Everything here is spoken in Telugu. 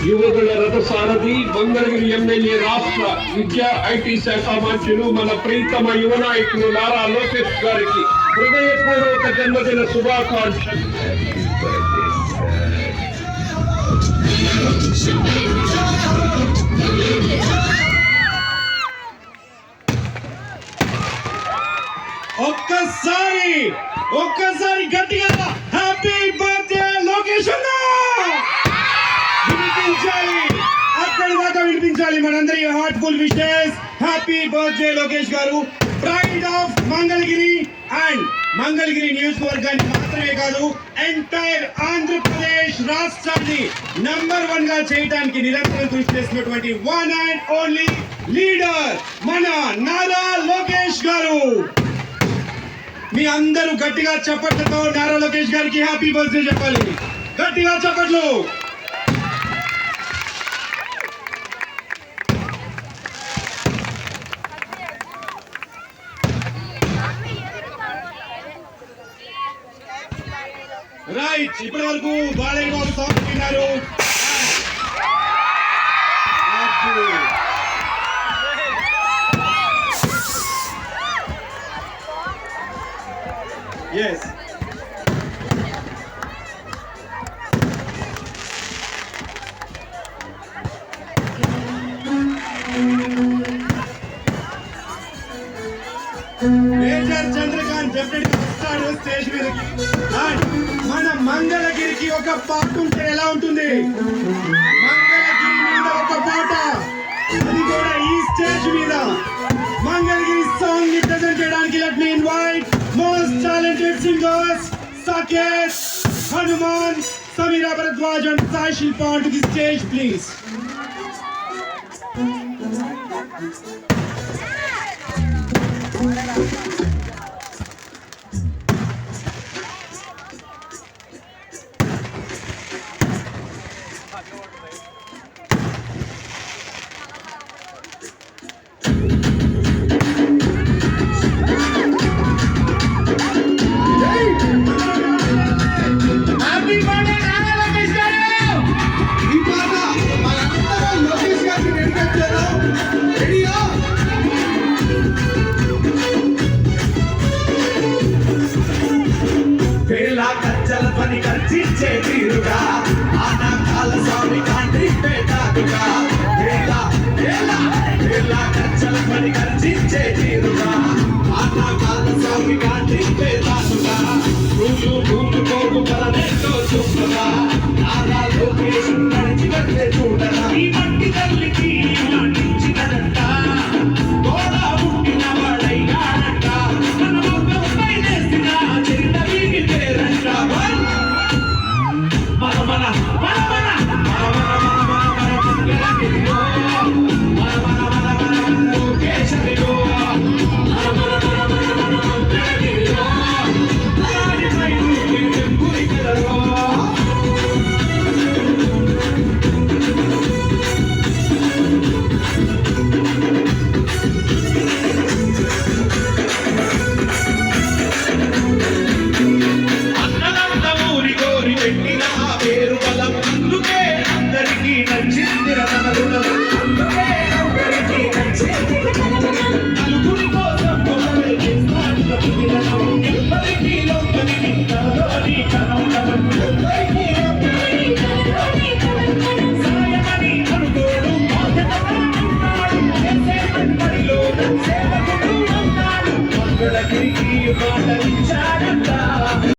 యువకుల రథసారథి మంగళగిరి ఎమ్మెల్యే రాష్ట్ర విద్యా ఐటీ శాఖ మంత్రులు మన ప్రీతమ యువ నాయకులు నారా లోకేష్ గారికి హృదయపూర్వక జన్మదిన శుభాకాంక్షలు. ఒక్కసారి గట్టిగా హ్యాపీ బర్త్డే లోకేష్ అన్న వినిపించాలి, అక్కడి దాకా వినిపించాలి. మనందరి heartful wishes. Happy birthday Lokesh garu. Pride of Mangalagiri and Mangalagiri నియోజకవర్గాన్ని మాత్రమే కాదు, ఎంటైర్ ఆంధ్రప్రదేశ్ రాష్ట్రాన్ని నంబర్ 1 గా చేయడానికి నిరంతరం కృషి చేసినటువంటి వన్ అండ్ ఓన్లీ లీడర్ మన నారా లోకేష్ గారు. మీ అందరూ గట్టిగా చప్పట్లతో నారా లోకేష్ గారికి హ్యాపీ బర్త్డే చెప్పాలి. గట్టిగా చప్పట్లు. రైట్, ఇప్పటి వరకు బాలయ్య బాబు సాంగ్ విన్నారు. Yes. మేజర్ చంద్రకాంత్ డెఫినెట్ వస్తాడు స్టేజ్ మీదకి. మన మంగళగిరికి ఒక పాట ఉంటే ఎలా ఉంటుంది? మంగళగిరి మీద ఒక పాట, అది కూడా ఈ స్టేజ్ మీద. మంగళగిరి సాంగ్ ని ప్రెజెంట్ చేయడానికి let me invite most talented singers Saket, Hanuman, Samira Bharadwaj and Sai Shilpa onto the stage please. ఖర్చించే తీరుగా ఆనాకాల స్వామి కాంటి పేటాడుగా ఖర్చల పని ఖర్చించే తీరుగా ఆనాకాల స్వామి కాంటి పేటాడుగా భూము కోడు పరనెట్టో చూపుగా నారా లోకేష్ నడిచి కట్టే చూడరా ఈ మట్టి తల్లికి నటించినదంట గోడా పుట్టిన వాడైనాడంట మన మొక్కపై నేసిన చెరిత వీగి పేరంట మంగళగిరికి మాట ఇచ్చాడంట.